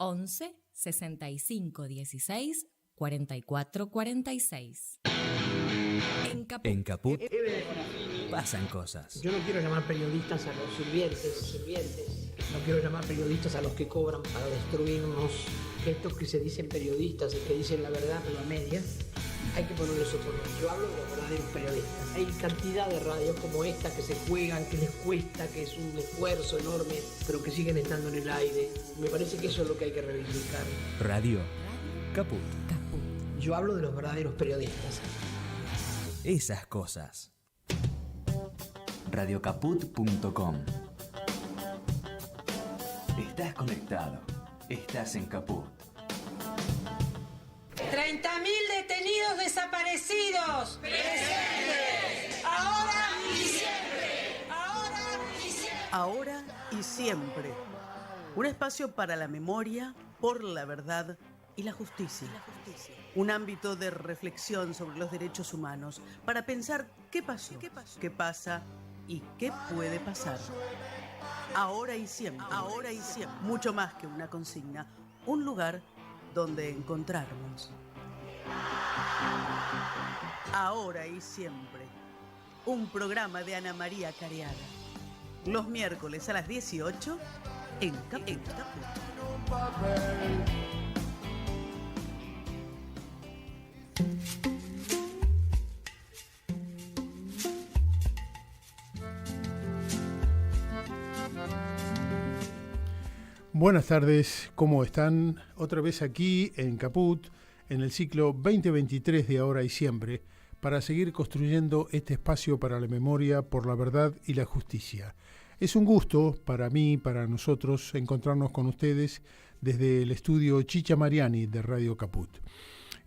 11 65 16 44 46. En Caput pasan cosas. Yo no quiero llamar periodistas a los sirvientes. No quiero llamar periodistas a los que cobran para destruirnos. Que estos que se dicen periodistas y que dicen la verdad pero a medias, hay que ponerles otro nombre. Yo hablo de los verdaderos periodistas. Hay cantidad de radios como esta que se juegan, que les cuesta, que es un esfuerzo enorme, pero que siguen estando en el aire. Me parece que eso es lo que hay que reivindicar. Radio Caput. Yo hablo de los verdaderos periodistas. Esas cosas. Radiocaput.com. Estás conectado. Estás en Caput. 30.000 detenidos desaparecidos. ¡Presentes! Ahora y siempre. Ahora y siempre. Ahora y siempre. Un espacio para la memoria, por la verdad y la justicia. Un ámbito de reflexión sobre los derechos humanos para pensar qué pasó, qué pasa y qué puede pasar. Ahora y siempre. Ahora y siempre. Mucho más que una consigna. Un lugar donde encontrarnos. Ahora y siempre. Un programa de Ana María Careaga. Los miércoles a las 18 en Caput. Buenas tardes, ¿cómo están? Otra vez aquí en Caput, en el ciclo 2023 de Ahora y Siempre, para seguir construyendo este espacio para la memoria, por la verdad y la justicia. Es un gusto para mí, para nosotros, encontrarnos con ustedes desde el estudio Chicha Mariani de Radio Caput.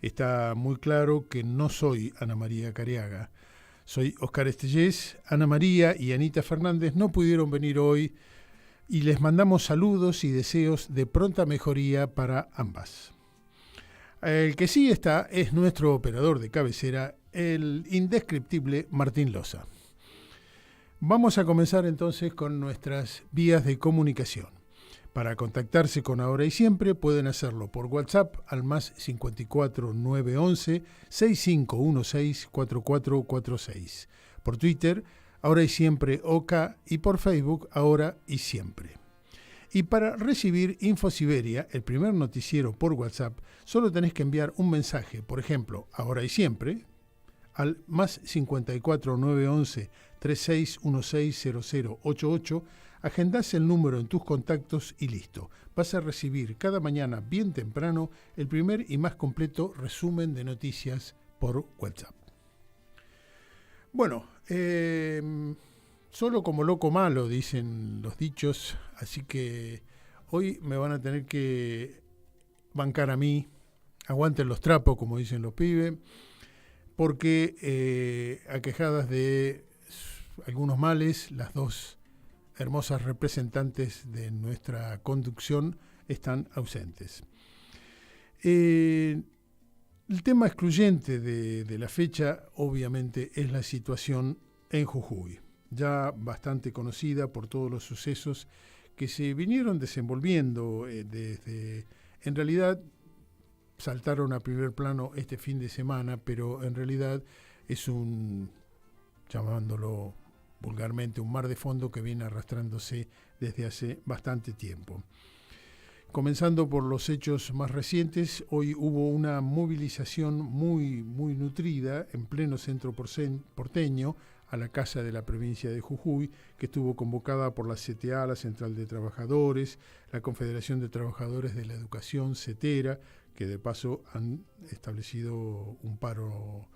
Está muy claro que no soy Ana María Careaga. Soy Oscar Estellés. Ana María y Anita Fernández no pudieron venir hoy y les mandamos saludos y deseos de pronta mejoría para ambas. El que sí está es nuestro operador de cabecera, el indescriptible Martín Loza. Vamos a comenzar entonces con nuestras vías de comunicación. Para contactarse con Ahora y Siempre pueden hacerlo por WhatsApp al más 54 911 6516 4446. Por Twitter, Ahora y Siempre OK, y por Facebook, Ahora y Siempre. Y para recibir InfoSiberia, el primer noticiero por WhatsApp, solo tenés que enviar un mensaje, por ejemplo, Ahora y Siempre, al más 54 911 3616 0088, agendás el número en tus contactos y listo. Vas a recibir cada mañana bien temprano el primer y más completo resumen de noticias por WhatsApp. Bueno, solo como loco malo, dicen los dichos, así que hoy me van a tener que bancar a mí, aguanten los trapos, como dicen los pibes, porque aquejadas de algunos males, las dos hermosas representantes de nuestra conducción están ausentes. El tema excluyente de la fecha, obviamente, es la situación en Jujuy, ya bastante conocida por todos los sucesos que se vinieron desenvolviendo desde, en realidad, saltaron a primer plano este fin de semana, pero en realidad es un, llamándolo vulgarmente, un mar de fondo que viene arrastrándose desde hace bastante tiempo. Comenzando por los hechos más recientes, hoy hubo una movilización muy nutrida en pleno centro porteño a la Casa de la Provincia de Jujuy, que estuvo convocada por la CTA, la Central de Trabajadores, la Confederación de Trabajadores de la Educación, CETERA, que de paso han establecido un paro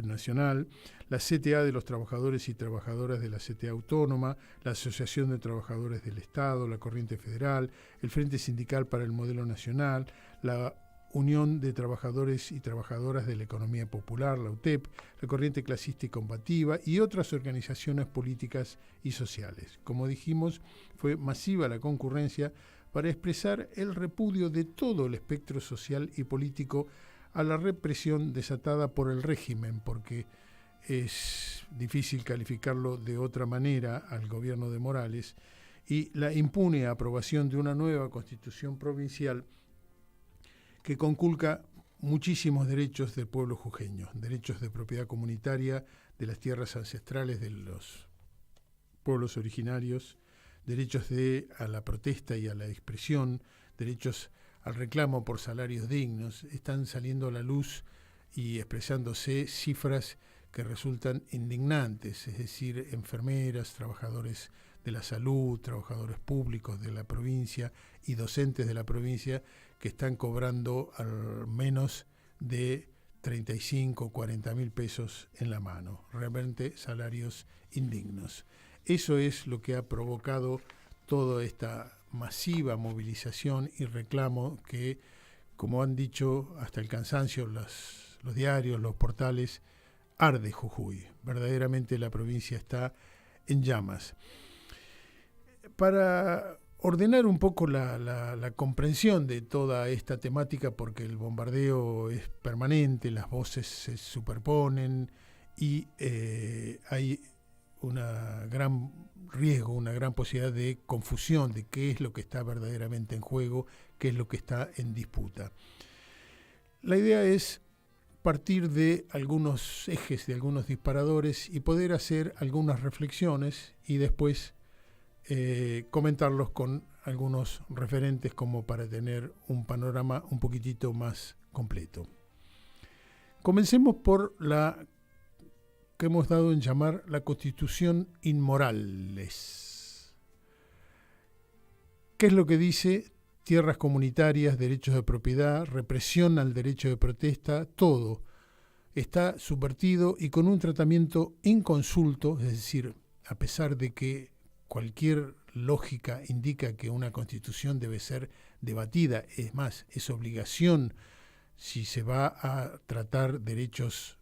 nacional, la CTA de los trabajadores y trabajadoras de la CTA Autónoma, la Asociación de Trabajadores del Estado, la Corriente Federal, el Frente Sindical para el Modelo Nacional, la Unión de Trabajadores y Trabajadoras de la Economía Popular, la UTEP, la Corriente Clasista y Combativa y otras organizaciones políticas y sociales. Como dijimos, fue masiva la concurrencia para expresar el repudio de todo el espectro social y político a la represión desatada por el régimen, porque es difícil calificarlo de otra manera al gobierno de Morales, y la impune aprobación de una nueva constitución provincial que conculca muchísimos derechos del pueblo jujeño, derechos de propiedad comunitaria de las tierras ancestrales de los pueblos originarios, derechos a la protesta y a la expresión, derechos al reclamo por salarios dignos. Están saliendo a la luz y expresándose cifras que resultan indignantes, es decir, enfermeras, trabajadores de la salud, trabajadores públicos de la provincia y docentes de la provincia que están cobrando al menos de 35 o 40 mil pesos en la mano, realmente salarios indignos. Eso es lo que ha provocado toda esta masiva movilización y reclamo que, como han dicho hasta el cansancio los diarios, los portales, arde Jujuy. Verdaderamente la provincia está en llamas. Para ordenar un poco la comprensión de toda esta temática, porque el bombardeo es permanente, las voces se superponen y hay una gran riesgo, una gran posibilidad de confusión de qué es lo que está verdaderamente en juego, qué es lo que está en disputa. La idea es partir de algunos ejes, de algunos disparadores y poder hacer algunas reflexiones y después comentarlos con algunos referentes como para tener un panorama un poquitito más completo. Comencemos por la que hemos dado en llamar la Constitución Inmorales. ¿Qué es lo que dice? Tierras comunitarias, derechos de propiedad, represión al derecho de protesta, todo está subvertido y con un tratamiento inconsulto, es decir, a pesar de que cualquier lógica indica que una constitución debe ser debatida, es más, es obligación si se va a tratar derechos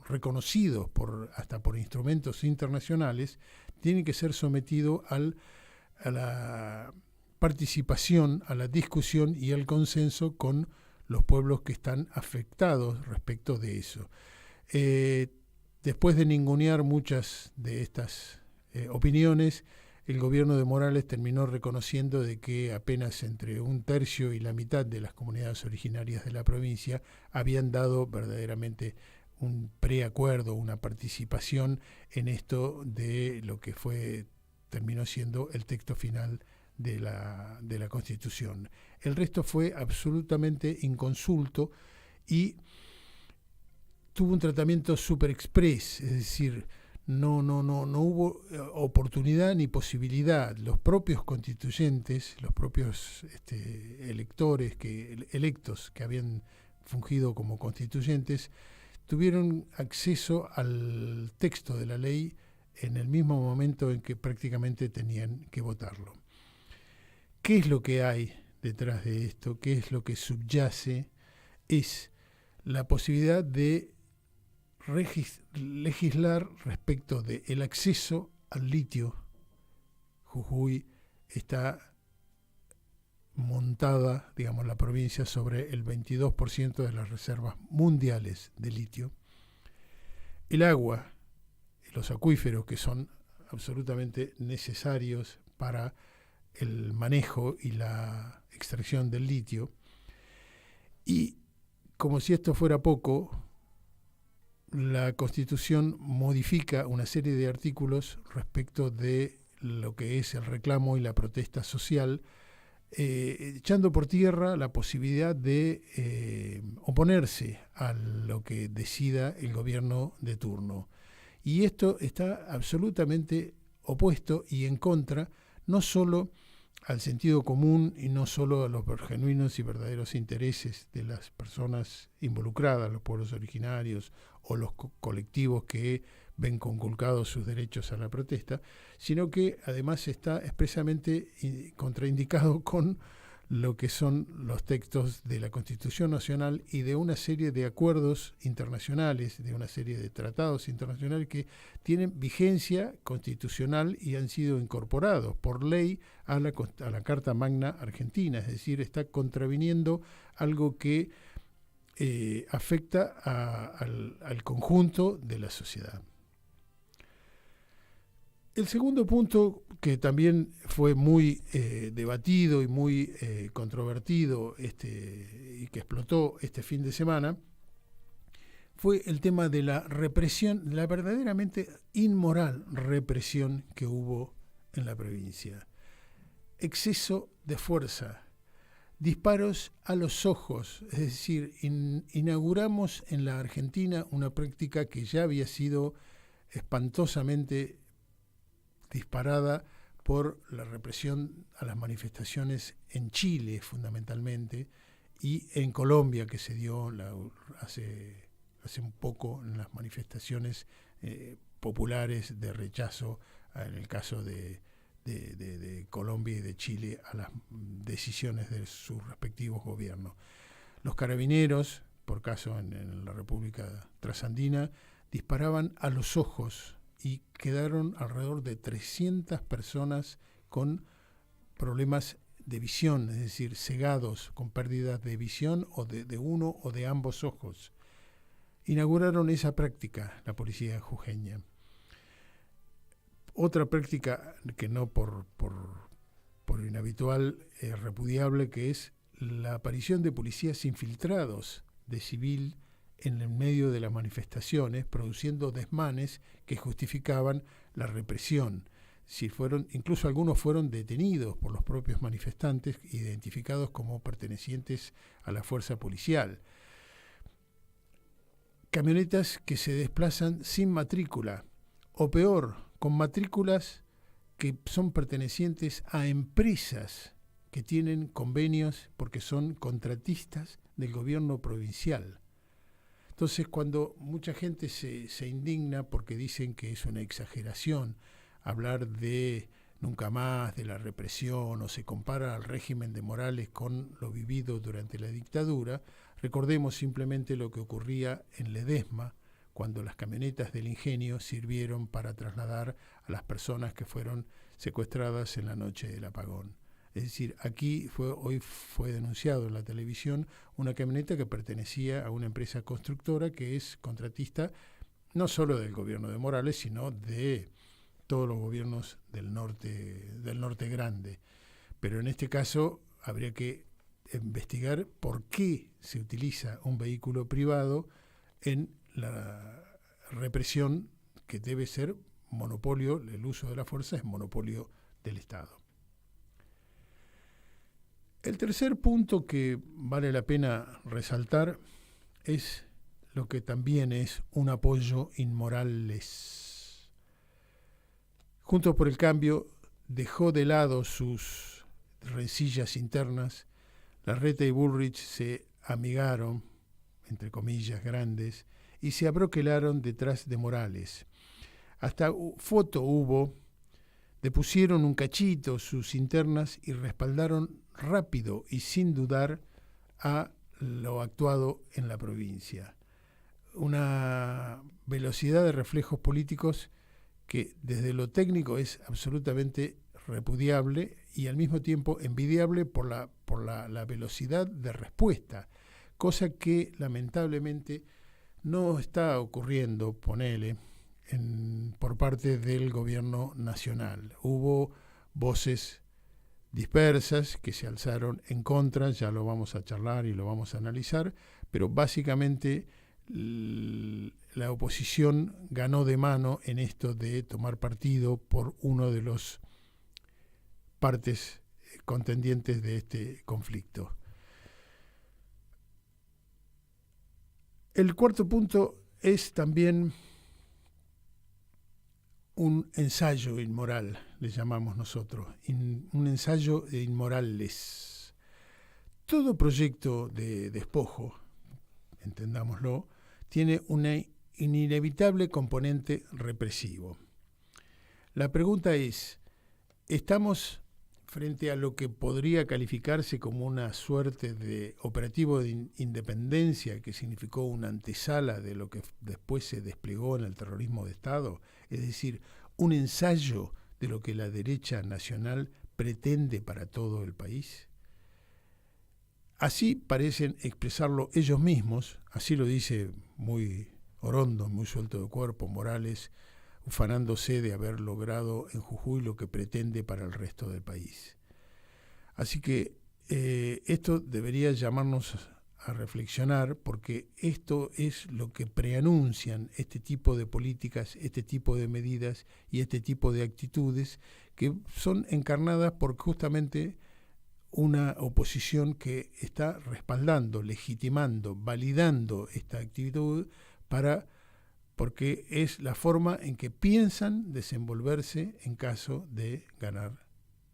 reconocidos hasta por instrumentos internacionales, tiene que ser sometido a la participación, a la discusión y al consenso con los pueblos que están afectados respecto de eso. Después de ningunear muchas de estas opiniones, el gobierno de Morales terminó reconociendo de que apenas entre un tercio y la mitad de las comunidades originarias de la provincia habían dado verdaderamente un preacuerdo, una participación en esto de lo que terminó siendo el texto final de la Constitución. El resto fue absolutamente inconsulto y tuvo un tratamiento super express, es decir, no hubo oportunidad ni posibilidad. Los propios constituyentes, los propios electores electos que habían fungido como constituyentes, tuvieron acceso al texto de la ley en el mismo momento en que prácticamente tenían que votarlo. ¿Qué es lo que hay detrás de esto? ¿Qué es lo que subyace? Es la posibilidad de legislar respecto del acceso al litio. Jujuy está montada, digamos, la provincia sobre el 22% de las reservas mundiales de litio. El agua, los acuíferos que son absolutamente necesarios para el manejo y la extracción del litio. Y como si esto fuera poco, la Constitución modifica una serie de artículos respecto de lo que es el reclamo y la protesta social, echando por tierra la posibilidad de oponerse a lo que decida el gobierno de turno. Y esto está absolutamente opuesto y en contra, no solo al sentido común y no solo a los genuinos y verdaderos intereses de las personas involucradas, los pueblos originarios o los colectivos que ven conculcados sus derechos a la protesta, sino que además está expresamente contraindicado con lo que son los textos de la Constitución Nacional y de una serie de acuerdos internacionales, de una serie de tratados internacionales que tienen vigencia constitucional y han sido incorporados por ley a la Carta Magna Argentina, es decir, está contraviniendo algo que afecta al conjunto de la sociedad. El segundo punto, que también fue muy debatido y muy controvertido y que explotó este fin de semana, fue el tema de la represión, la verdaderamente inmoral represión que hubo en la provincia. Exceso de fuerza, disparos a los ojos, es decir, inauguramos en la Argentina una práctica que ya había sido espantosamente disparada por la represión a las manifestaciones en Chile fundamentalmente y en Colombia, que se dio hace un poco en las manifestaciones populares de rechazo en el caso de Colombia y de Chile a las decisiones de sus respectivos gobiernos. Los carabineros, por caso en la República Trasandina, disparaban a los ojos y quedaron alrededor de 300 personas con problemas de visión, es decir, cegados, con pérdidas de visión o de uno o de ambos ojos. Inauguraron esa práctica la policía jujeña. Otra práctica que no por inhabitual es repudiable, que es la aparición de policías infiltrados de civil en el medio de las manifestaciones, produciendo desmanes que justificaban la represión. Incluso algunos fueron detenidos por los propios manifestantes, identificados como pertenecientes a la fuerza policial. Camionetas que se desplazan sin matrícula, o peor, con matrículas que son pertenecientes a empresas que tienen convenios porque son contratistas del gobierno provincial. Entonces, cuando mucha gente se indigna porque dicen que es una exageración hablar de nunca más, de la represión, o se compara al régimen de Morales con lo vivido durante la dictadura, recordemos simplemente lo que ocurría en Ledesma, cuando las camionetas del Ingenio sirvieron para trasladar a las personas que fueron secuestradas en la noche del apagón. Es decir, hoy fue denunciado en la televisión una camioneta que pertenecía a una empresa constructora que es contratista no solo del gobierno de Morales, sino de todos los gobiernos del norte grande. Pero en este caso habría que investigar por qué se utiliza un vehículo privado en la represión, que debe ser monopolio, el uso de la fuerza es monopolio del Estado. El tercer punto que vale la pena resaltar es lo que también es un apoyo inmoral. Juntos por el Cambio dejó de lado sus rencillas internas. Larreta y Bullrich se amigaron, entre comillas grandes, y se abroquelaron detrás de Morales. Hasta foto hubo, depusieron un cachito sus internas y respaldaron rápido y sin dudar a lo actuado en la provincia. Una velocidad de reflejos políticos que desde lo técnico es absolutamente repudiable y al mismo tiempo envidiable por la velocidad de respuesta, cosa que lamentablemente no está ocurriendo, por parte del gobierno nacional. Hubo voces dispersas que se alzaron en contra, ya lo vamos a charlar y lo vamos a analizar, pero básicamente la oposición ganó de mano en esto de tomar partido por uno de los partes contendientes de este conflicto. El cuarto punto es también un ensayo inmoral, le llamamos nosotros, un ensayo de inmorales. Todo proyecto de despojo, entendámoslo, tiene un inevitable componente represivo. La pregunta es, ¿estamos frente a lo que podría calificarse como una suerte de operativo de independencia que significó una antesala de lo que después se desplegó en el terrorismo de Estado? Es decir, un ensayo de lo que la derecha nacional pretende para todo el país. Así parecen expresarlo ellos mismos, así lo dice muy orondo, muy suelto de cuerpo Morales, ufanándose de haber logrado en Jujuy lo que pretende para el resto del país. Así que esto debería llamarnos a reflexionar, porque esto es lo que preanuncian este tipo de políticas, este tipo de medidas y este tipo de actitudes que son encarnadas por justamente una oposición que está respaldando, legitimando, validando esta actitud porque es la forma en que piensan desenvolverse en caso de ganar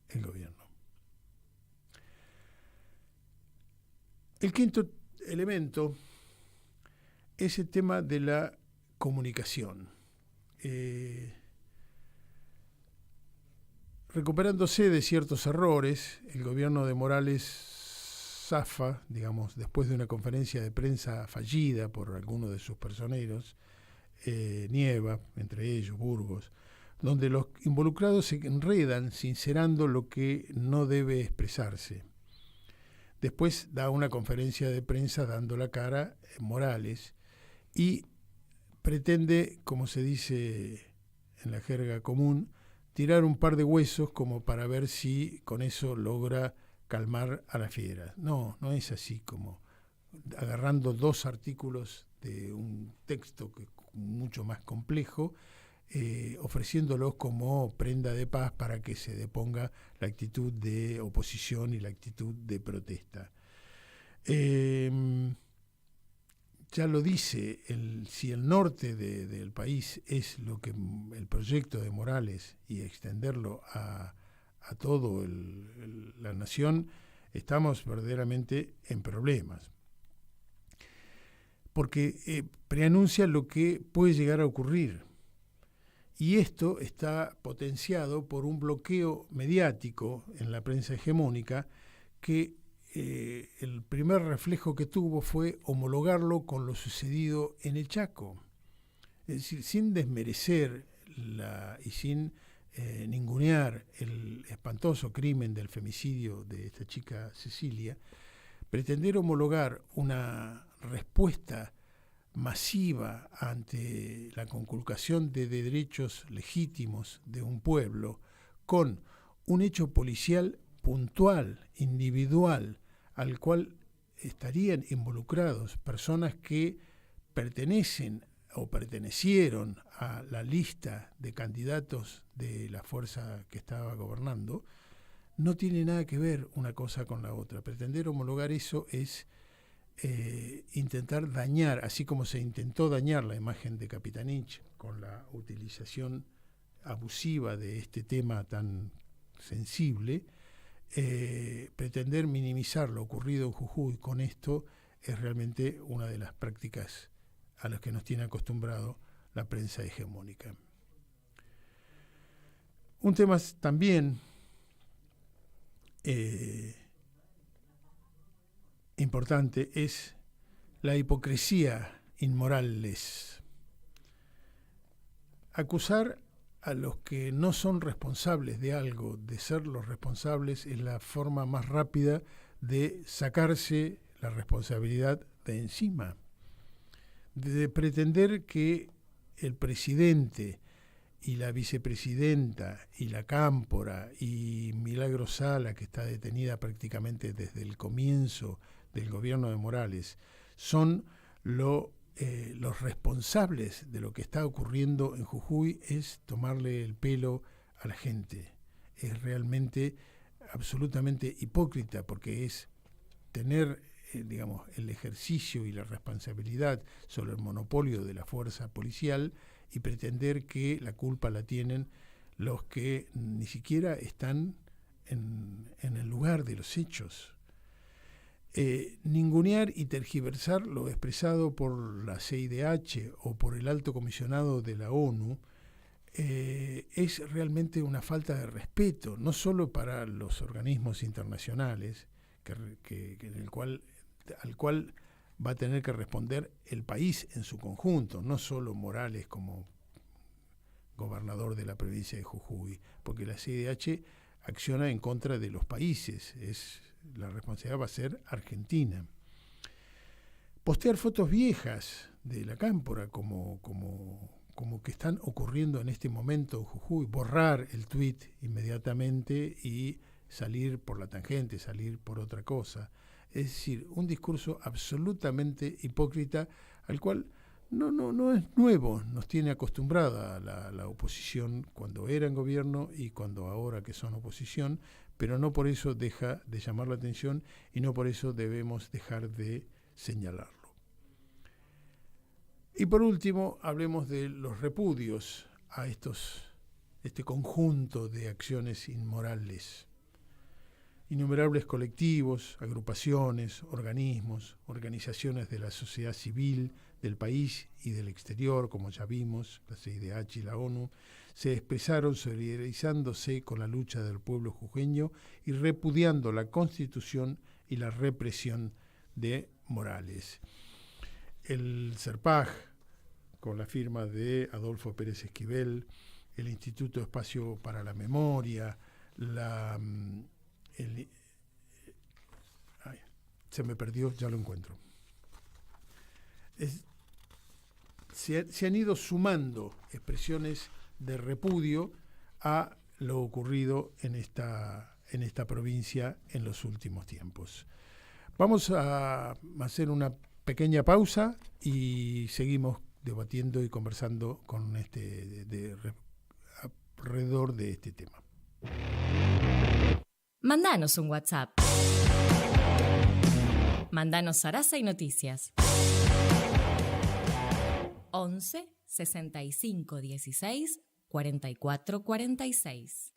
el gobierno. El quinto elemento es el tema de la comunicación. Recuperándose de ciertos errores, el gobierno de Morales zafa, digamos, después de una conferencia de prensa fallida por algunos de sus personeros, Nieva, entre ellos Burgos, donde los involucrados se enredan sincerando lo que no debe expresarse. Después da una conferencia de prensa dando la cara Morales y pretende, como se dice en la jerga común, tirar un par de huesos como para ver si con eso logra calmar a la fiera. No, no es así, como agarrando dos artículos de un texto que mucho más complejo, ofreciéndolos como prenda de paz para que se deponga la actitud de oposición y la actitud de protesta. Ya lo dice, si el norte del país es lo que el proyecto de Morales y extenderlo a toda la nación, estamos verdaderamente en problemas. Porque preanuncia lo que puede llegar a ocurrir. Y esto está potenciado por un bloqueo mediático en la prensa hegemónica que el primer reflejo que tuvo fue homologarlo con lo sucedido en el Chaco. Es decir, sin desmerecer y sin ningunear el espantoso crimen del femicidio de esta chica Cecilia, pretender homologar una respuesta masiva ante la conculcación de derechos legítimos de un pueblo con un hecho policial puntual, individual, al cual estarían involucrados personas que pertenecen o pertenecieron a la lista de candidatos de la fuerza que estaba gobernando, no tiene nada que ver una cosa con la otra. Pretender homologar eso es intentar dañar, así como se intentó dañar la imagen de Capitanich con la utilización abusiva de este tema tan sensible, pretender minimizar lo ocurrido en Jujuy con esto es realmente una de las prácticas a las que nos tiene acostumbrado la prensa hegemónica. Un tema también importante es la hipocresía inmorales. Acusar a los que no son responsables de algo de ser los responsables es la forma más rápida de sacarse la responsabilidad de encima. De pretender que el presidente y la vicepresidenta y la cámpora y Milagro Sala, que está detenida prácticamente desde el comienzo del gobierno de Morales, son los responsables de lo que está ocurriendo en Jujuy, es tomarle el pelo a la gente. Es realmente absolutamente hipócrita, porque es tener el ejercicio y la responsabilidad sobre el monopolio de la fuerza policial y pretender que la culpa la tienen los que ni siquiera están en el lugar de los hechos. Ningunear y tergiversar lo expresado por la CIDH o por el alto comisionado de la ONU es realmente una falta de respeto, no solo para los organismos internacionales, al cual va a tener que responder el país en su conjunto, no solo Morales como gobernador de la provincia de Jujuy, porque la CIDH acciona en contra de los países, la responsabilidad va a ser Argentina. Postear fotos viejas de la cámpora como como que están ocurriendo en este momento en Jujuy, borrar el tuit inmediatamente y salir por la tangente, salir por otra cosa. Es decir, un discurso absolutamente hipócrita al cual no es nuevo, nos tiene acostumbrada la oposición cuando era en gobierno y cuando ahora que son oposición, pero no por eso deja de llamar la atención y no por eso debemos dejar de señalarlo. Y por último, hablemos de los repudios a este conjunto de acciones inmorales. Innumerables colectivos, agrupaciones, organismos, organizaciones de la sociedad civil, del país y del exterior, como ya vimos, la CIDH y la ONU, se expresaron solidarizándose con la lucha del pueblo jujeño y repudiando la Constitución y la represión de Morales. El CERPAJ, con la firma de Adolfo Pérez Esquivel, el Instituto Espacio para la Memoria, se me perdió, ya lo encuentro. Se han ido sumando expresiones de repudio a lo ocurrido en esta provincia en los últimos tiempos. Vamos a hacer una pequeña pausa y seguimos debatiendo y conversando con alrededor de este tema. Mandanos un WhatsApp. Mandanos Sarasa y Noticias. 11 65 16 44 46.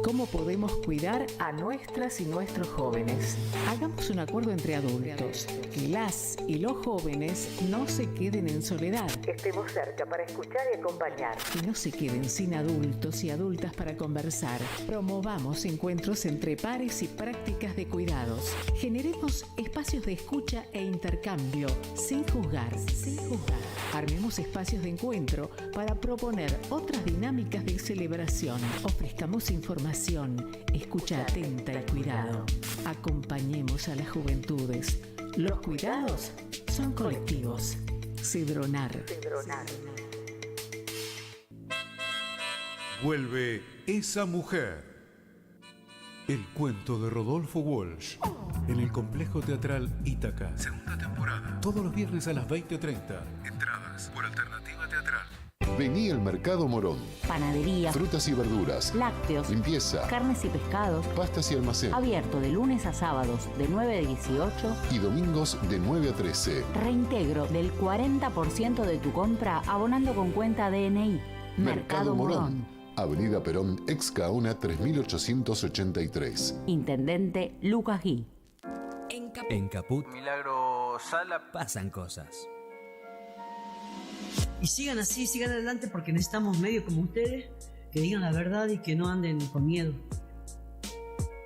¿Cómo podemos cuidar a nuestras y nuestros jóvenes? Hagamos un acuerdo entre adultos, que las y los jóvenes no se queden en soledad. Estemos cerca para escuchar y acompañar. Que no se queden sin adultos y adultas para conversar. Promovamos encuentros entre pares y prácticas de cuidados. Generemos espacios de escucha e intercambio, sin juzgar. Armemos espacios de encuentro para proponer otras dinámicas de celebración. Ofrezcamos información, escucha atenta y cuidado. Acompañemos a las juventudes. Los cuidados son colectivos. Cedronar. Vuelve Esa Mujer. El cuento de Rodolfo Walsh. En el Complejo Teatral Ítaca. Segunda temporada. Todos los viernes a las 20:30. Entradas por Alternativa Teatral. Vení al Mercado Morón. Panadería, Frutas y verduras, lácteos, limpieza, carnes y pescados. pastas y almacén. Abierto de lunes a sábados de 9 a 18 Y domingos de 9 a 13. Reintegro del 40% de tu compra abonando con cuenta DNI. Mercado Morón. Avenida Perón, ex Caona 3883. Intendente Lucas Gui. En Caput Milagro Sala. pasan cosas. Y sigan así, sigan adelante, porque necesitamos medios como ustedes que digan la verdad y que no anden con miedo.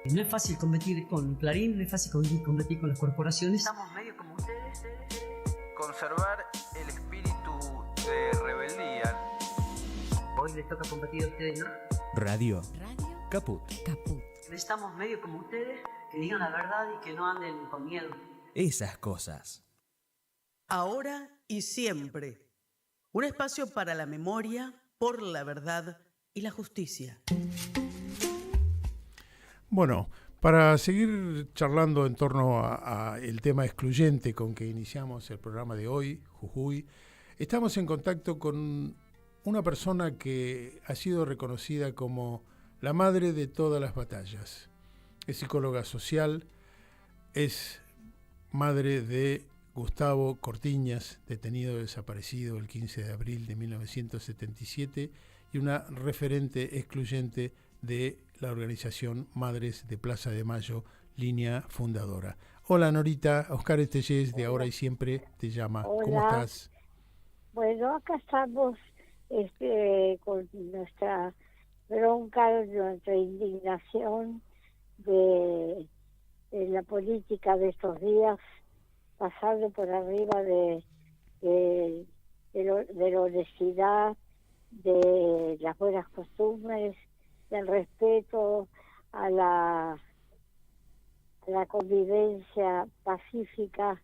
No es fácil competir con Clarín, no es fácil competir con las corporaciones. Necesitamos medios como ustedes. Conservar el espíritu de rebeldía. Hoy les toca competir a ustedes, ¿no? Radio Caput. Necesitamos medios como ustedes que digan la verdad y que no anden con miedo. Esas cosas. Ahora y siempre. Un espacio para la memoria, por la verdad y la justicia. Bueno, para seguir charlando en torno a el tema excluyente con que iniciamos el programa de hoy, Jujuy, estamos en contacto con una persona que ha sido reconocida como la madre de todas las batallas. Es psicóloga social, es madre de Gustavo Cortiñas, detenido desaparecido el 15 de abril de 1977, y una referente excluyente de la organización Madres de Plaza de Mayo, línea fundadora. Hola Norita, Oscar Estellés de Ahora y Siempre te llama. Hola. ¿Cómo estás? Bueno, acá estamos con nuestra bronca, nuestra indignación de la política de estos días, pasando por arriba de la honestidad, de las buenas costumbres, del respeto a la convivencia pacífica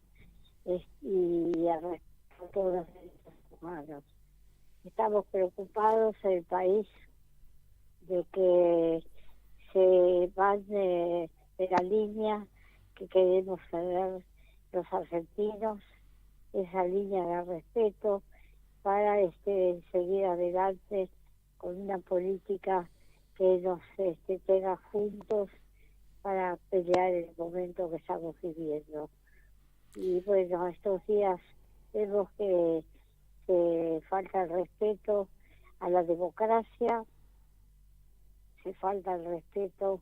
y al respeto a todos los derechos manos. Estamos preocupados en el país de que se van de la línea que queremos tener los argentinos, esa línea de respeto para seguir adelante con una política que nos tenga juntos para pelear el momento que estamos viviendo. Y bueno, estos días vemos que falta el respeto a la democracia, se falta el respeto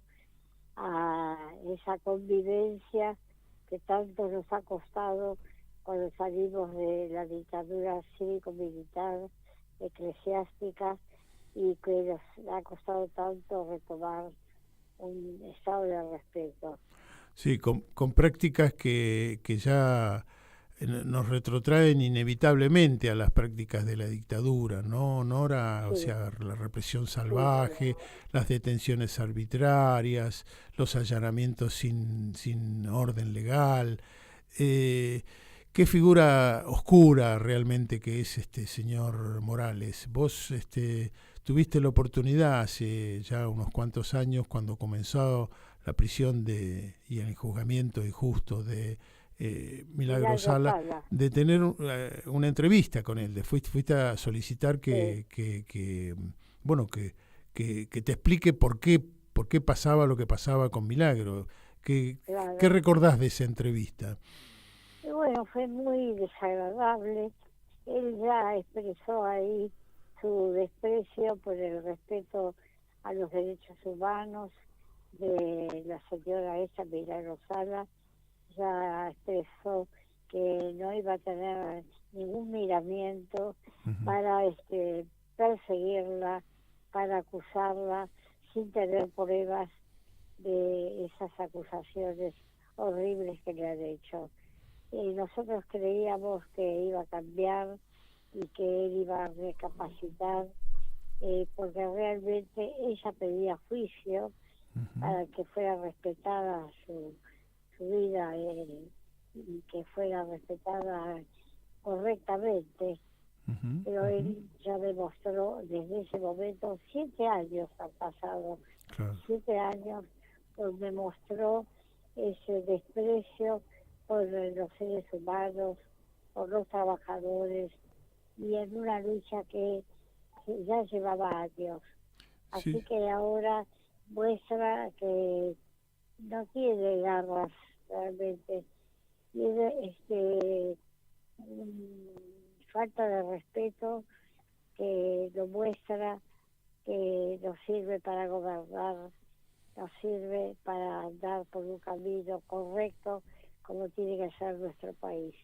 a esa convivencia que tanto nos ha costado cuando salimos de la dictadura cívico-militar, eclesiástica, y que nos ha costado tanto retomar un estado de respeto. Sí, con prácticas que ya nos retrotraen inevitablemente a las prácticas de la dictadura, ¿no, Nora? O sea, la represión salvaje, las detenciones arbitrarias, los allanamientos sin orden legal. Qué figura oscura realmente que es este señor Morales. Vos tuviste la oportunidad hace ya unos cuantos años, cuando comenzó la prisión y el juzgamiento injusto de Milagro Sala, de tener una entrevista con él. Fuiste a solicitar que te explique por qué pasaba lo que pasaba con Milagro. ¿Qué recordás de esa entrevista? Y bueno, fue muy desagradable. Él ya expresó ahí su desprecio por el respeto a los derechos humanos de la señora esa Milagro Sala. Ya expresó que no iba a tener ningún miramiento para perseguirla, para acusarla, sin tener pruebas de esas acusaciones horribles que le han hecho. Nosotros creíamos que iba a cambiar y que él iba a recapacitar, porque realmente ella pedía juicio para que fuera respetada su vida y que fuera respetada correctamente. Pero él ya demostró desde ese momento, 7 años han pasado, 7 años, donde mostró ese desprecio por los seres humanos, por los trabajadores, y en una lucha que ya llevaba años. Así que ahora muestra que no tiene garras realmente, tiene falta de respeto que lo muestra, que nos sirve para gobernar, nos sirve para andar por un camino correcto como tiene que ser nuestro país.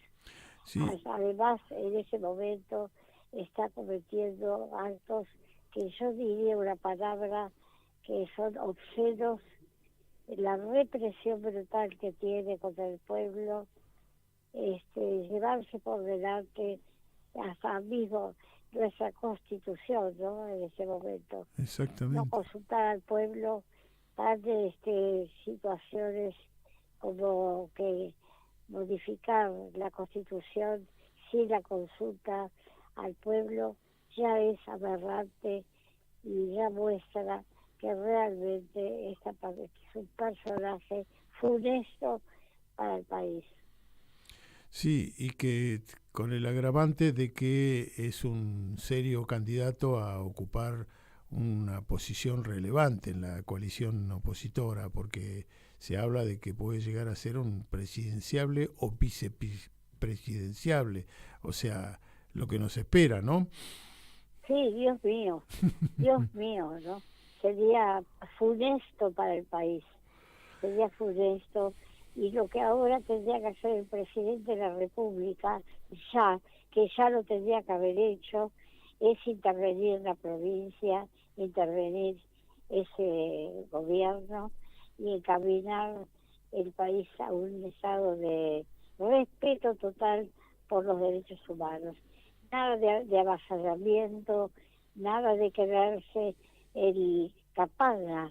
Además, en ese momento está cometiendo actos que yo diría una palabra que son obscenos, la represión brutal que tiene contra el pueblo, llevarse por delante hasta mismo nuestra Constitución, ¿no? En ese momento. Exactamente. No consultar al pueblo, dar situaciones como que modificar la Constitución sin la consulta al pueblo ya es aberrante y ya muestra que realmente es un personaje funesto para el país. Sí, y que con el agravante de que es un serio candidato a ocupar una posición relevante en la coalición opositora, porque se habla de que puede llegar a ser un presidenciable o vicepresidenciable, o sea, lo que nos espera, ¿no? Sí, Dios mío, ¿no? Sería funesto para el país, sería funesto, y lo que ahora tendría que hacer el presidente de la República, que ya lo tendría que haber hecho, es intervenir en la provincia, intervenir ese gobierno y encaminar el país a un estado de respeto total por los derechos humanos. Nada de avasallamiento, nada de quedarse el capana,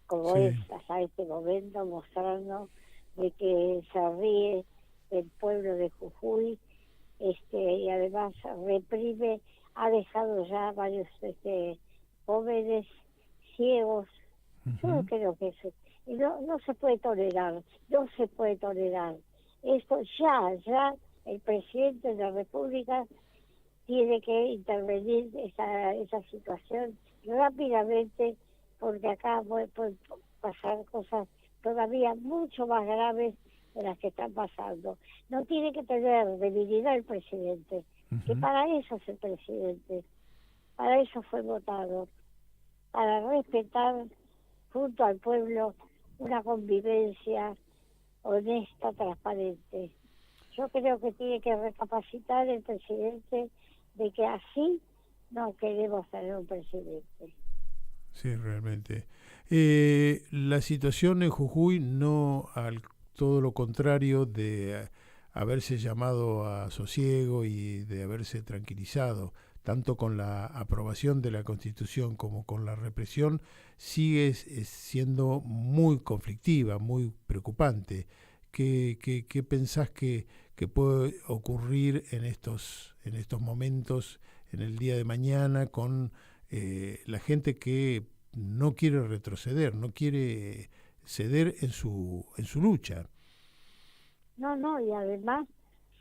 como es hasta este momento, mostrando de que se ríe del pueblo de Jujuy y además reprime, ha dejado ya varios jóvenes ciegos. Yo creo que eso y no se puede tolerar, no se puede tolerar. Esto ya el presidente de la República tiene que intervenir esa situación rápidamente, porque acá pueden pasar cosas todavía mucho más graves de las que están pasando. No tiene que tener debilidad el presidente, que para eso es el presidente, para eso fue votado, para respetar junto al pueblo una convivencia honesta, transparente. Yo creo que tiene que recapacitar el presidente de que así no queremos tener un presidente. Sí, realmente. La situación en Jujuy no, todo lo contrario de haberse llamado a sosiego y de haberse tranquilizado, tanto con la aprobación de la Constitución como con la represión, sigue siendo muy conflictiva, muy preocupante. ¿Qué pensás que puede ocurrir en estos momentos, en el día de mañana, con la gente que no quiere retroceder, no quiere ceder en su lucha? No, y además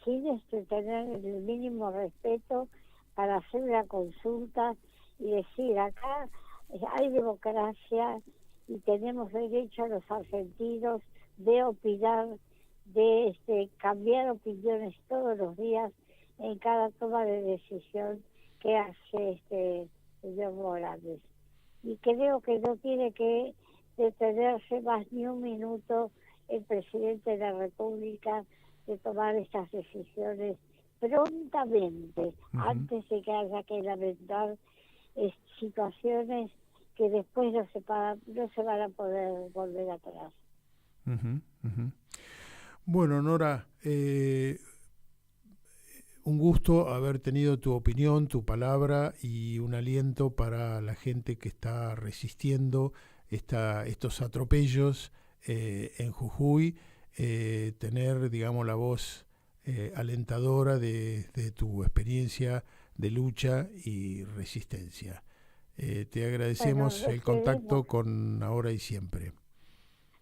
sin tener el mínimo respeto para hacer una consulta y decir, acá hay democracia y tenemos derecho a los argentinos de opinar, de cambiar opiniones todos los días en cada toma de decisión que hace señor Morales. Y creo que no tiene que detenerse más ni un minuto el presidente de la República de tomar estas decisiones prontamente, antes de que haya que lamentar situaciones que después no se van a poder volver atrás. Bueno, Nora, un gusto haber tenido tu opinión, tu palabra y un aliento para la gente que está resistiendo estos atropellos en Jujuy, tener, digamos, la voz alentadora de tu experiencia de lucha y resistencia. Te agradecemos el contacto con Ahora y Siempre.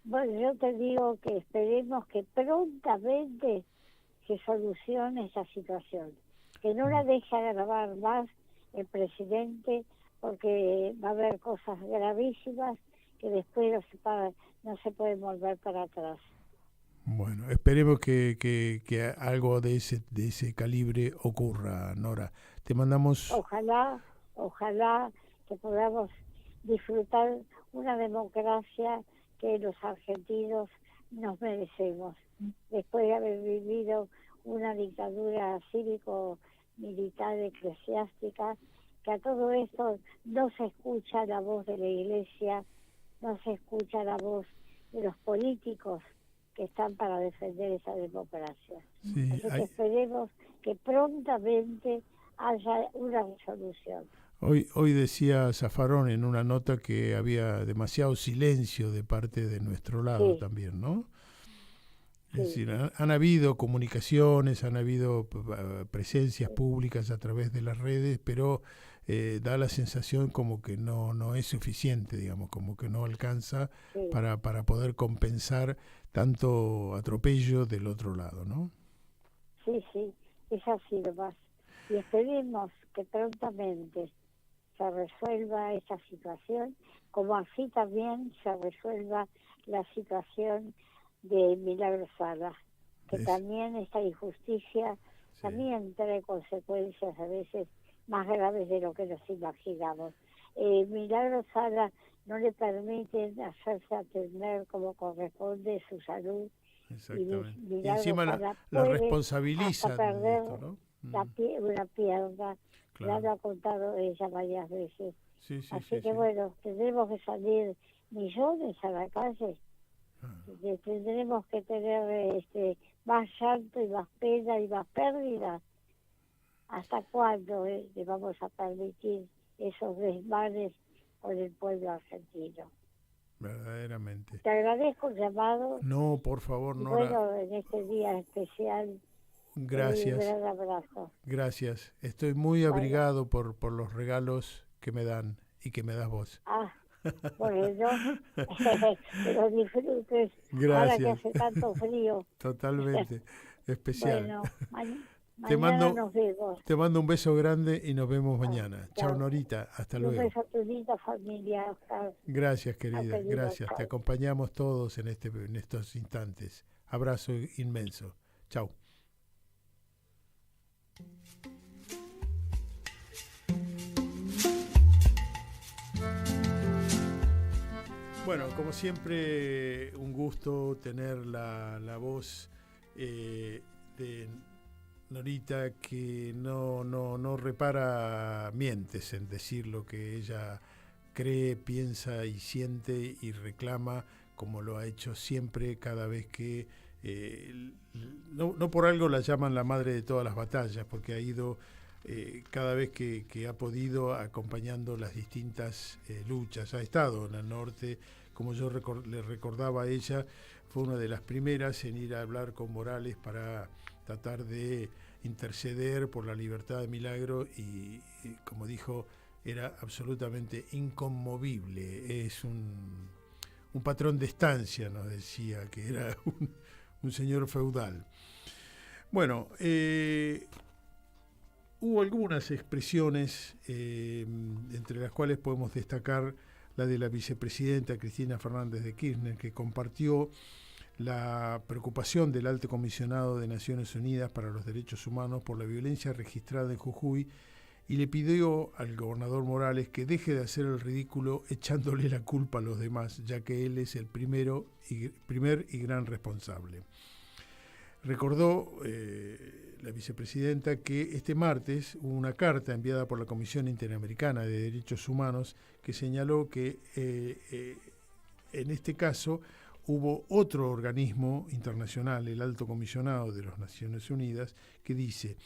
Bueno, yo te digo que esperemos que prontamente se solucione esa situación, que no la deje agravar más el presidente, porque va a haber cosas gravísimas que después no se pueden volver para atrás. Bueno, esperemos que algo de ese calibre ocurra, Nora. Te mandamos... Ojalá que podamos disfrutar una democracia que los argentinos nos merecemos, después de haber vivido una dictadura cívico-militar eclesiástica, que a todo esto no se escucha la voz de la Iglesia, no se escucha la voz de los políticos que están para defender esa democracia. Sí, así que esperemos que prontamente haya una resolución. Hoy decía Zaffarón en una nota que había demasiado silencio de parte de nuestro lado también, ¿no? Es decir, han habido comunicaciones, han habido presencias públicas a través de las redes, pero da la sensación como que no es suficiente, digamos, como que no alcanza para poder compensar tanto atropello del otro lado, ¿no? Sí, es así nomás. Y esperemos que prontamente se resuelva esa situación, como así también se resuelva la situación de Milagro Sala, que también esta injusticia también trae consecuencias a veces más graves de lo que nos imaginamos. Milagro Sala no le permiten hacerse atender como corresponde su salud. Exactamente. Y encima la responsabiliza de esto, ¿no? Una pierna, ya lo ha contado ella varias veces. Así que bueno, tendremos que salir millones a la calle, tendremos que tener más llanto y más pena y más pérdida. ¿Hasta cuándo le vamos a permitir esos desmanes con el pueblo argentino? Verdaderamente. Te agradezco el llamado. No, por favor, y Nora. bueno, en este día especial Gracias. Un gran abrazo. Gracias. Estoy muy abrigado por los regalos que me dan y que me das vos. Bueno, pero disfrutes. Gracias. Ahora que hace tanto frío. Totalmente. Especial. Bueno, te mando, nos vemos. te mando un beso grande y nos vemos mañana. Chao, Norita. Hasta luego. Un beso a tu linda familia, Oscar. Gracias, querida. Hasta luego. Gracias. Te acompañamos todos en estos instantes. Abrazo inmenso. Chao. Bueno, como siempre, un gusto tener la voz de Norita, que no repara mientes en decir lo que ella cree, piensa y siente y reclama, como lo ha hecho siempre cada vez que... no por algo la llaman la madre de todas las batallas, porque ha ido cada vez que ha podido acompañando las distintas luchas. Ha estado en el norte, como yo le recordaba a ella, fue una de las primeras en ir a hablar con Morales para tratar de interceder por la libertad de Milagro y como dijo, era absolutamente inconmovible. Es un patrón de estancia, nos decía, que era un señor feudal. Bueno, hubo algunas expresiones, entre las cuales podemos destacar la de la vicepresidenta Cristina Fernández de Kirchner, que compartió la preocupación del Alto Comisionado de Naciones Unidas para los Derechos Humanos por la violencia registrada en Jujuy y le pidió al gobernador Morales que deje de hacer el ridículo echándole la culpa a los demás, ya que él es el primer y gran responsable. Recordó la vicepresidenta que este martes hubo una carta enviada por la Comisión Interamericana de Derechos Humanos que señaló que en este caso hubo otro organismo internacional, el Alto Comisionado de las Naciones Unidas, que dice: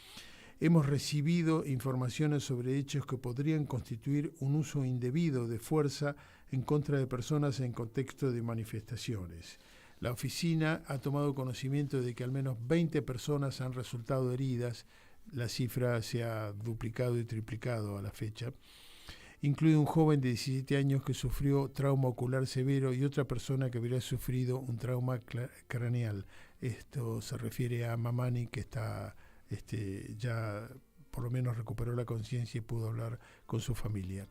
hemos recibido informaciones sobre hechos que podrían constituir un uso indebido de fuerza en contra de personas en contexto de manifestaciones. La oficina ha tomado conocimiento de que al menos 20 personas han resultado heridas. La cifra se ha duplicado y triplicado a la fecha. Incluye un joven de 17 años que sufrió trauma ocular severo y otra persona que habría sufrido un trauma craneal. Esto se refiere a Mamani, que está ya por lo menos recuperó la conciencia y pudo hablar con su familia.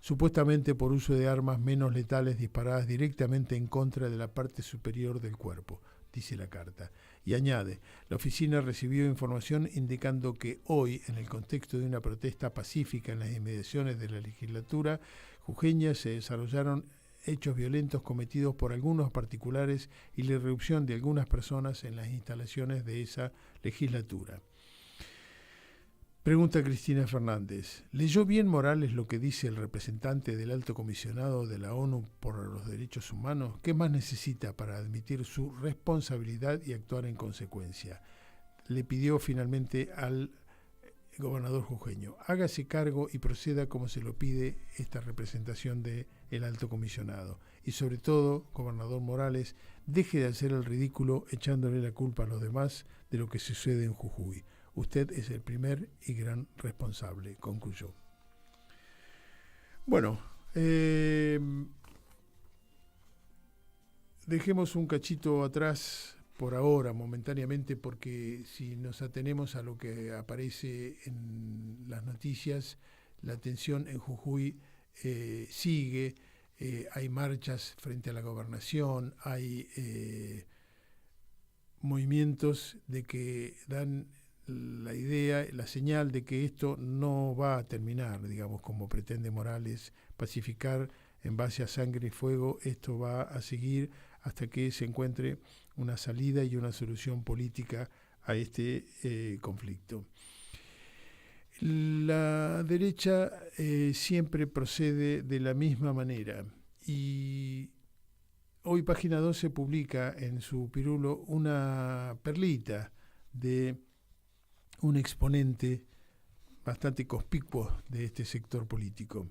Supuestamente por uso de armas menos letales disparadas directamente en contra de la parte superior del cuerpo, dice la carta. Y añade, la oficina recibió información indicando que hoy, en el contexto de una protesta pacífica en las inmediaciones de la legislatura jujeña, se desarrollaron hechos violentos cometidos por algunos particulares y la irrupción de algunas personas en las instalaciones de esa legislatura. Pregunta Cristina Fernández: ¿leyó bien Morales lo que dice el representante del Alto Comisionado de la ONU por los Derechos Humanos? ¿Qué más necesita para admitir su responsabilidad y actuar en consecuencia? Le pidió finalmente al gobernador jujeño: hágase cargo y proceda como se lo pide esta representación del Alto Comisionado. Y sobre todo, gobernador Morales, deje de hacer el ridículo echándole la culpa a los demás de lo que sucede en Jujuy. Usted es el primer y gran responsable, concluyó. Bueno, dejemos un cachito atrás por ahora, momentáneamente, porque si nos atenemos a lo que aparece en las noticias, la tensión en Jujuy sigue, hay marchas frente a la gobernación, hay movimientos de que dan la idea, la señal de que esto no va a terminar, digamos, como pretende Morales, pacificar en base a sangre y fuego. Esto va a seguir hasta que se encuentre una salida y una solución política a este conflicto. La derecha siempre procede de la misma manera y hoy Página 12 publica en su pirulo una perlita de un exponente bastante conspicuo de este sector político.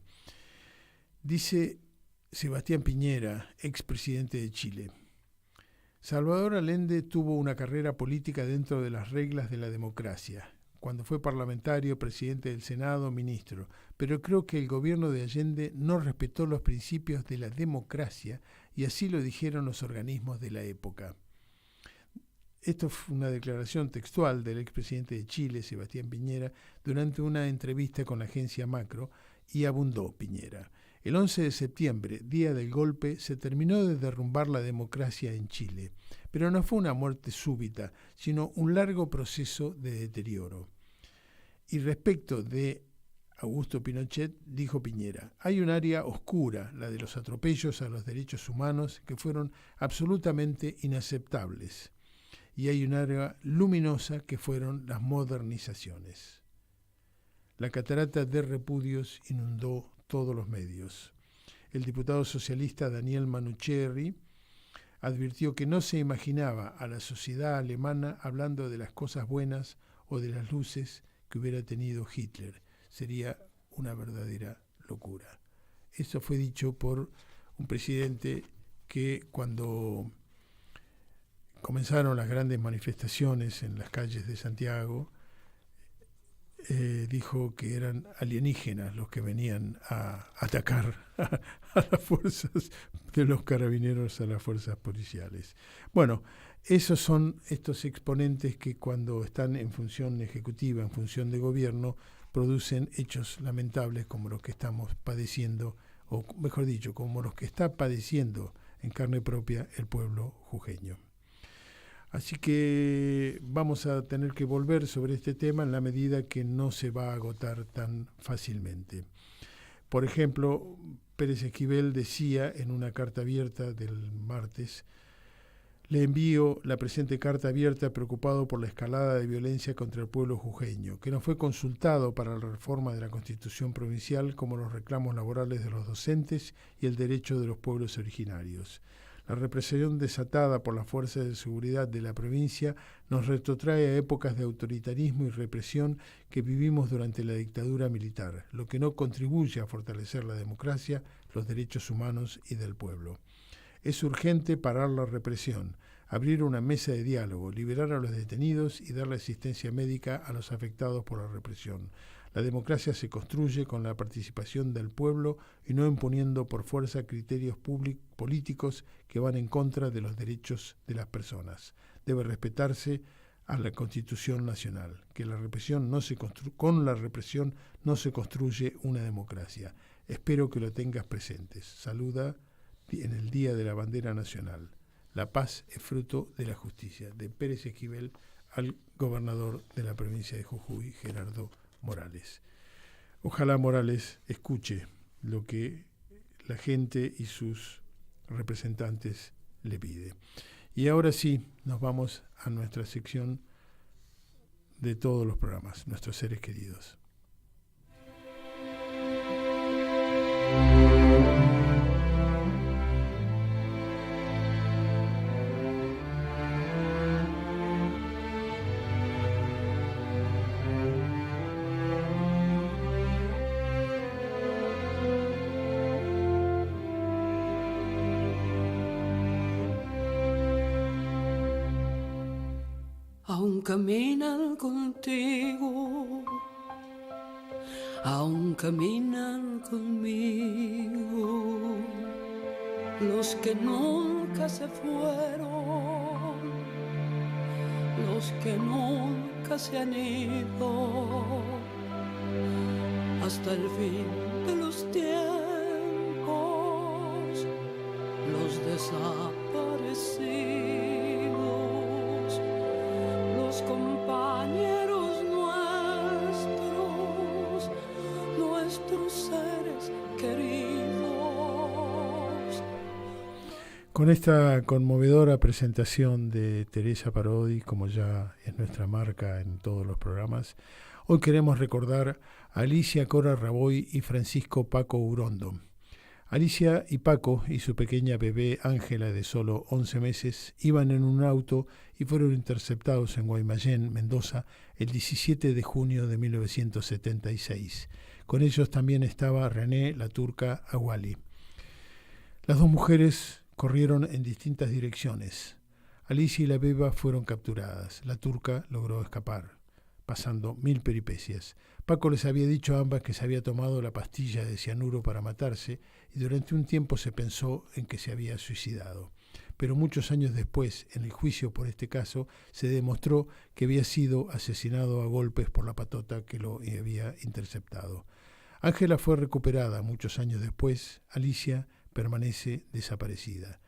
Dice Sebastián Piñera, expresidente de Chile: Salvador Allende tuvo una carrera política dentro de las reglas de la democracia. Cuando fue parlamentario, presidente del Senado, ministro. Pero creo que el gobierno de Allende no respetó los principios de la democracia y así lo dijeron los organismos de la época. Esto fue una declaración textual del expresidente de Chile, Sebastián Piñera, durante una entrevista con la agencia Macro, y abundó Piñera. El 11 de septiembre, día del golpe, se terminó de derrumbar la democracia en Chile, pero no fue una muerte súbita, sino un largo proceso de deterioro. Y respecto de Augusto Pinochet, dijo Piñera, hay un área oscura, la de los atropellos a los derechos humanos, que fueron absolutamente inaceptables. Y hay un área luminosa que fueron las modernizaciones. La catarata de repudios inundó todos los medios. El diputado socialista Daniel Manucherry advirtió que no se imaginaba a la sociedad alemana hablando de las cosas buenas o de las luces que hubiera tenido Hitler. Sería una verdadera locura. Eso fue dicho por un presidente que cuando comenzaron las grandes manifestaciones en las calles de Santiago, dijo que eran alienígenas los que venían a atacar a las fuerzas de los carabineros, a las fuerzas policiales. Bueno, esos son estos exponentes que cuando están en función ejecutiva, en función de gobierno, producen hechos lamentables como los que estamos padeciendo, o mejor dicho, como los que está padeciendo en carne propia el pueblo jujeño. Así que vamos a tener que volver sobre este tema en la medida que no se va a agotar tan fácilmente. Por ejemplo, Pérez Esquivel decía en una carta abierta del martes: le envío la presente carta abierta preocupado por la escalada de violencia contra el pueblo jujeño, que no fue consultado para la reforma de la Constitución provincial como los reclamos laborales de los docentes y el derecho de los pueblos originarios. La represión desatada por las fuerzas de seguridad de la provincia nos retrotrae a épocas de autoritarismo y represión que vivimos durante la dictadura militar, lo que no contribuye a fortalecer la democracia, los derechos humanos y del pueblo. Es urgente parar la represión, abrir una mesa de diálogo, liberar a los detenidos y darle asistencia médica a los afectados por la represión. La democracia se construye con la participación del pueblo y no imponiendo por fuerza criterios políticos que van en contra de los derechos de las personas. Debe respetarse a la Constitución Nacional, que con la represión no se construye una democracia. Espero que lo tengas presentes. Saluda en el Día de la Bandera Nacional. La paz es fruto de la justicia. De Pérez Esquivel al gobernador de la provincia de Jujuy, Gerardo Morales. Ojalá Morales escuche lo que la gente y sus representantes le pide. Y ahora sí, nos vamos a nuestra sección de todos los programas, nuestros seres queridos. Aún caminan contigo, aún caminan conmigo, los que nunca se fueron, los que nunca se han ido, hasta el fin de los tiempos, los desaparecidos, los compañeros nuestros seres queridos. Con esta conmovedora presentación de Teresa Parodi, como ya es nuestra marca en todos los programas, hoy queremos recordar a Alicia Cora Raboy y Francisco Paco Urondo. Alicia y Paco y su pequeña bebé Ángela, de solo 11 meses, iban en un auto y fueron interceptados en Guaymallén, Mendoza, el 17 de junio de 1976. Con ellos también estaba René La Turca Aguali. Las dos mujeres corrieron en distintas direcciones. Alicia y la beba fueron capturadas. La turca logró escapar, pasando 1000 peripecias. Paco les había dicho a ambas que se había tomado la pastilla de cianuro para matarse y durante un tiempo se pensó en que se había suicidado. Pero muchos años después, en el juicio por este caso, se demostró que había sido asesinado a golpes por la patota que lo había interceptado. Ángela fue recuperada muchos años después. Alicia permanece desaparecida.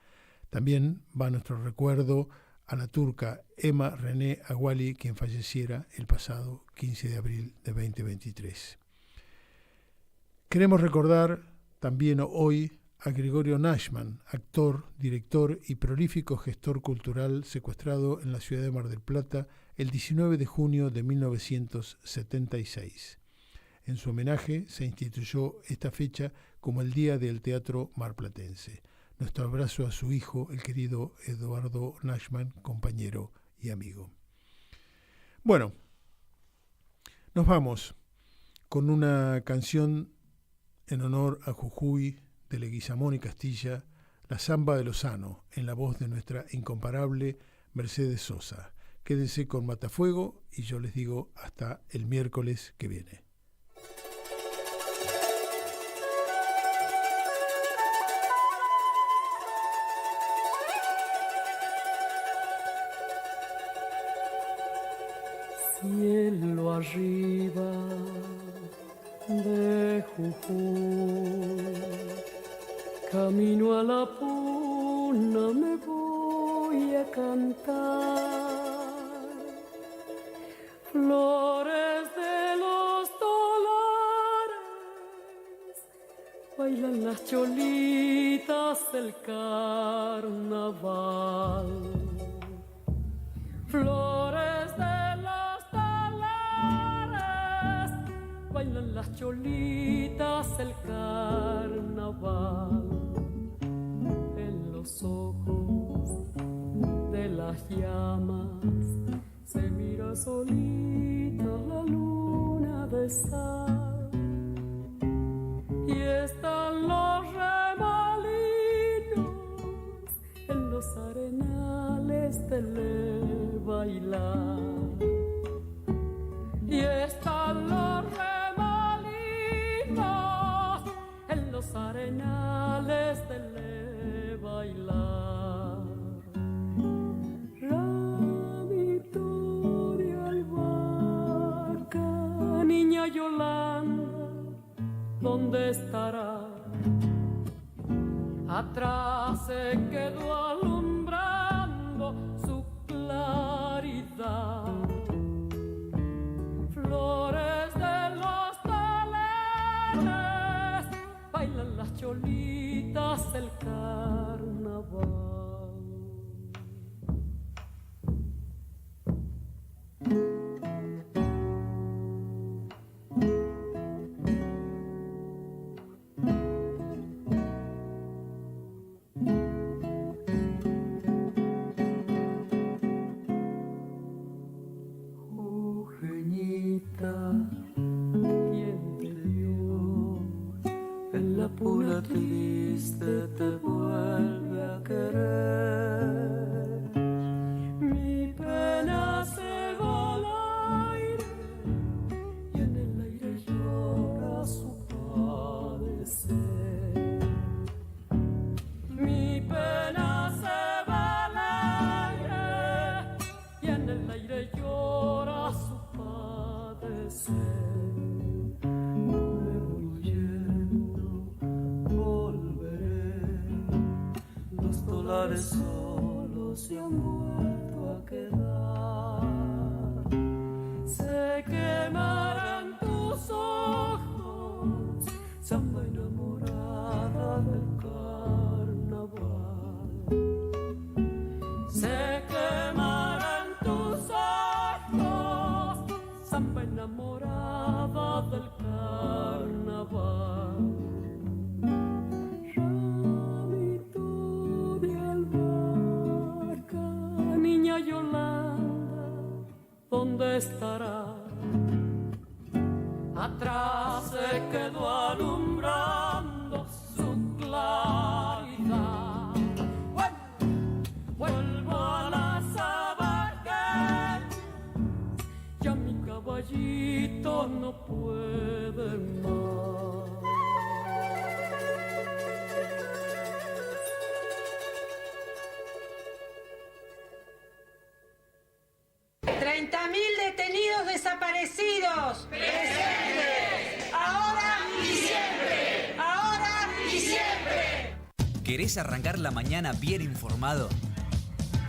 También va nuestro recuerdo a la turca Emma René Aguali, quien falleciera el pasado 15 de abril de 2023. Queremos recordar también hoy a Gregorio Nachman, actor, director y prolífico gestor cultural secuestrado en la ciudad de Mar del Plata el 19 de junio de 1976. En su homenaje se instituyó esta fecha como el Día del Teatro Marplatense. Nuestro abrazo a su hijo, el querido Eduardo Nachman, compañero y amigo. Bueno, nos vamos con una canción en honor a Jujuy de Leguizamón y Castilla, La Zamba de Lozano, en la voz de nuestra incomparable Mercedes Sosa. Quédense con Matafuego y yo les digo hasta el miércoles que viene. Cielo arriba de Jujuy, camino a la puna me voy a cantar. Flores de los dólares, bailan las cholitas del carnaval. Flores de bailan las cholitas del carnaval. En los ojos de las llamas se mira solita la luna de sal. Y están los remolinos en los arenales de bailar. Y están los en los arenales de bailar. Ramito de albahaca, niña Yolanda, ¿dónde estará? Atrás se quedó alumbrando su claridad. Flores de los taleres, bailan las cholitas del carnaval. Pura triste te vuelve a querer. Mi pena se va al aire y en el aire llora su padecer. Mi pena se va al aire y en el aire llora su padecer. Solos se han vuelto a quedar. Se quemarán tus ojos, samba enamorada del carnaval. Se quemarán tus ojos, samba enamorada del carnaval. Yolanda, ¿dónde estará? Atrás se quedó alumbrando su claridad. Vuelvo a la 30.000 detenidos desaparecidos. ¡Presentes! Ahora y siempre. Ahora y siempre. ¿Querés arrancar la mañana bien informado?